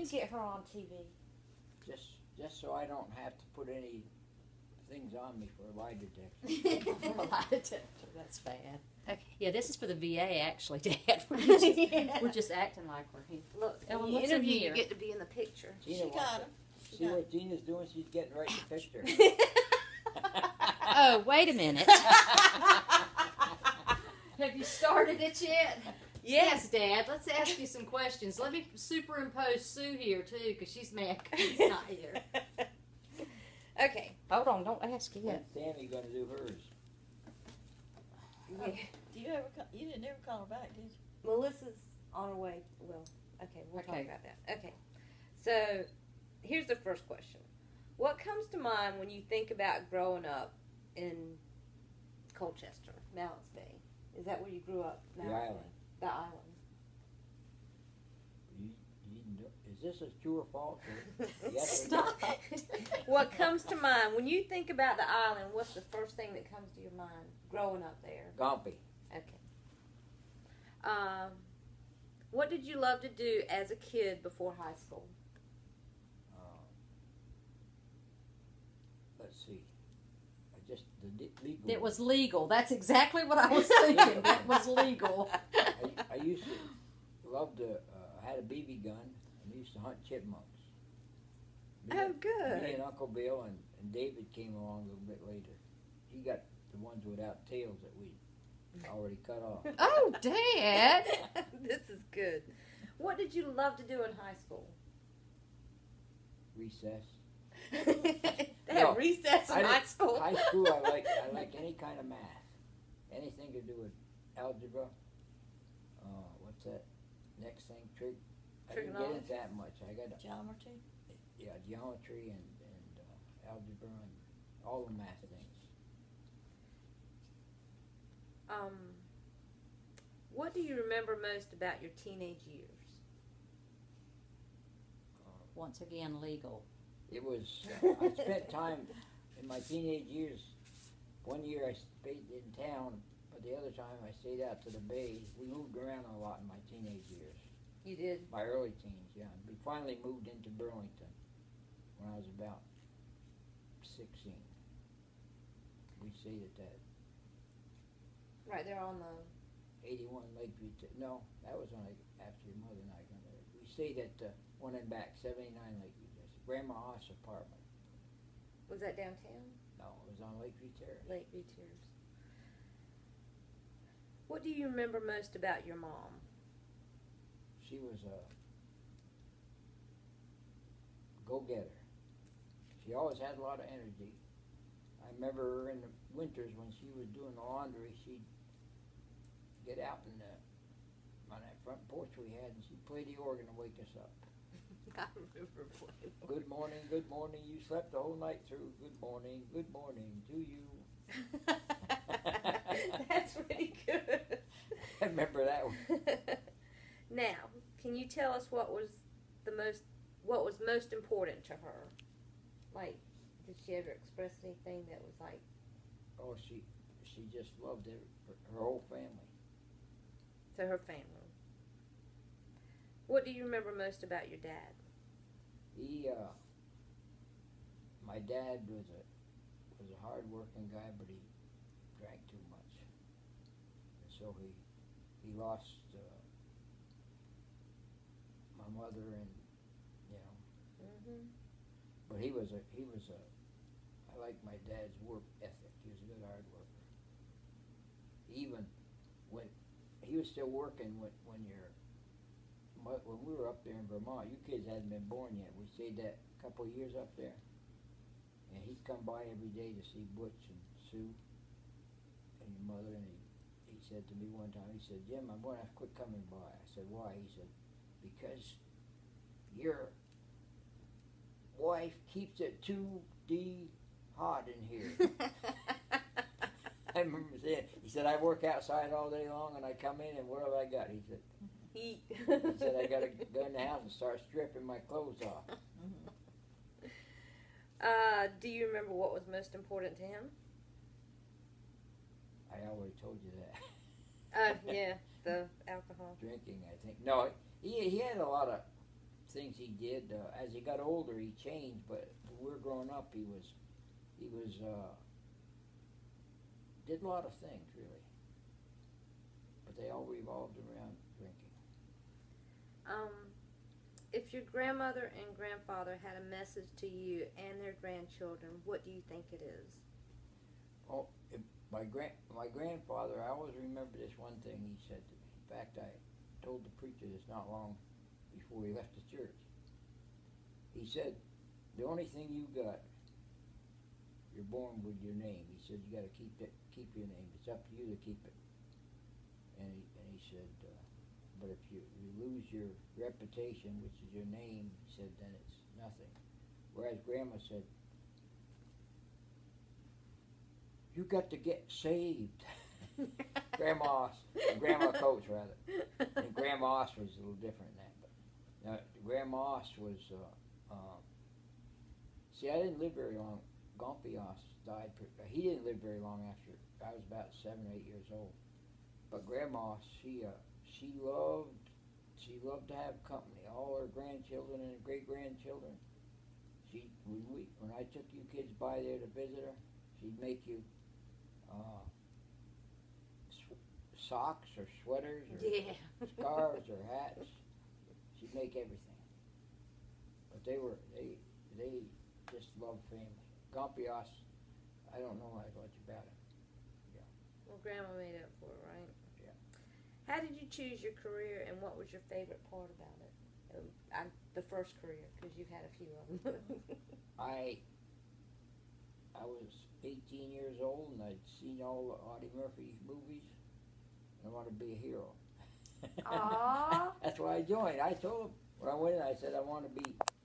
me get her on TV. Just so I don't have to put any things on me for a lie detector. For a lie detector. That's bad. Okay. Yeah, this is for the VA, actually, Dad. We're just acting like we're here. Look, Ellen, when you what's in interview, here? you get to be in the picture. Gina She wants got to him. See what Gina's doing? She's getting right to picture. Oh, wait a minute. Have you started it yet? Yes, Dad. Let's ask you some questions. Let me superimpose Sue here, too, because she's mad because she's not here. Okay. Hold on. Don't ask When's yet. Tammy going to do hers? Yeah. You didn't ever call her back, did you? Melissa's on her way. Well, okay, we'll talk Okay. about that. Okay. So, here's the first question. What comes to mind when you think about growing up in Colchester, Mounts Bay? Is that where you grew up? The Mounts Bay? island. The island. Is this a true or false? Or yes or Stop. What comes to mind when you think about the island? What's the first thing that comes to your mind growing up there? Gompy. Okay. What did you love to do as a kid before high school? Let's see. Legal. It was legal. That's exactly what I was thinking. It was legal. I used to love to. I had a BB gun and used to hunt chipmunks. Oh, good. Me and Uncle Bill and David came along a little bit later. He got the ones without tails that we already cut off. Oh, Dad. This is good. What did you love to do in high school? Recess. They have No, recess in high school. High school, I like any kind of math, anything to do with algebra. What's that next thing? I didn't get into that much. I got Geometry. yeah, geometry and algebra and all the math things. What do you remember most about your teenage years? Once again, legal. It was. I spent time in my teenage years. One year I stayed in town, but the other time I stayed out to the bay. We moved around a lot in my teenage years. You did? My early teens, yeah. We finally moved into Burlington when I was about 16. We stayed at that Right there on the... 81 Lakeview. No, that was when after your mother and I got married. We stayed at one in back, 79 Lakeview. That's Grandma Haas' apartment. Was that downtown? No, it was on Lakeview Terrace. Lakeview Terrace. What do you remember most about your mom? She was a go-getter. She always had a lot of energy. I remember her in the winters when she was doing the laundry, she'd get out on that front porch we had and she'd play the organ and wake us up. I remember playing. Good morning, you slept the whole night through. Good morning to you. That's pretty good. I remember that one. Now, can you tell us what was most important to her? Like, did she ever express anything that was like? Oh, she just loved her whole family. To her family. What do you remember most about your dad? My dad was a hard-working guy, but he drank too much, and so he lost my mother, and Mm-hmm. But he was I like my dad's work ethic. He was a good hard worker. Even when he was still working when we were up there in Vermont, you kids hadn't been born yet. We stayed that couple of years up there, and he'd come by every day to see Butch and Sue and your mother, and he said to me one time, he said, "Jim, I'm going to have to quit coming by." I said, "Why?" He said, "Because your wife keeps it too hot in here." I remember saying, he said, "I work outside all day long and I come in and what have I got?" He said, Heat. he said, "I got to go in the house and start stripping my clothes off." Do you remember what was most important to him? I already told you that. Yeah, the alcohol. Drinking, I think. No, he had a lot of things he did. As he got older, he changed, but when we were growing up, he did a lot of things, really. But they all revolved around drinking. If your grandmother and grandfather had a message to you and their grandchildren, what do you think it is? Oh, my grandfather, I always remember this one thing he said to me. In fact, I told the preacher this not long before he left the church. He said, the only thing you got, you're born with your name. He said, you got to keep your name. It's up to you to keep it. And he said, but if you lose your reputation, which is your name, he said, then it's nothing. Whereas Grandma said, you got to get saved. Grandma Coates, rather. And Grandma was a little different than that. But now, Grandma was, see, I didn't live very long. Gompios died. He didn't live very long after I was about 7 or 8 years old. But Grandma, she loved to have company. All her grandchildren and great grandchildren. When I took you kids by there to visit her, she'd make you socks or sweaters or scarves or hats. She'd make everything. But they just loved family. Gompios, I don't know much about it. Yeah. Well, Grandma made up for it, right? Yeah. How did you choose your career, and what was your favorite part about it? The first career, because you've had a few of them. I was 18 years old, and I'd seen all the Audie Murphy movies, and I wanted to be a hero. Aww. That's why I joined. I told him when I went in, I said I want to be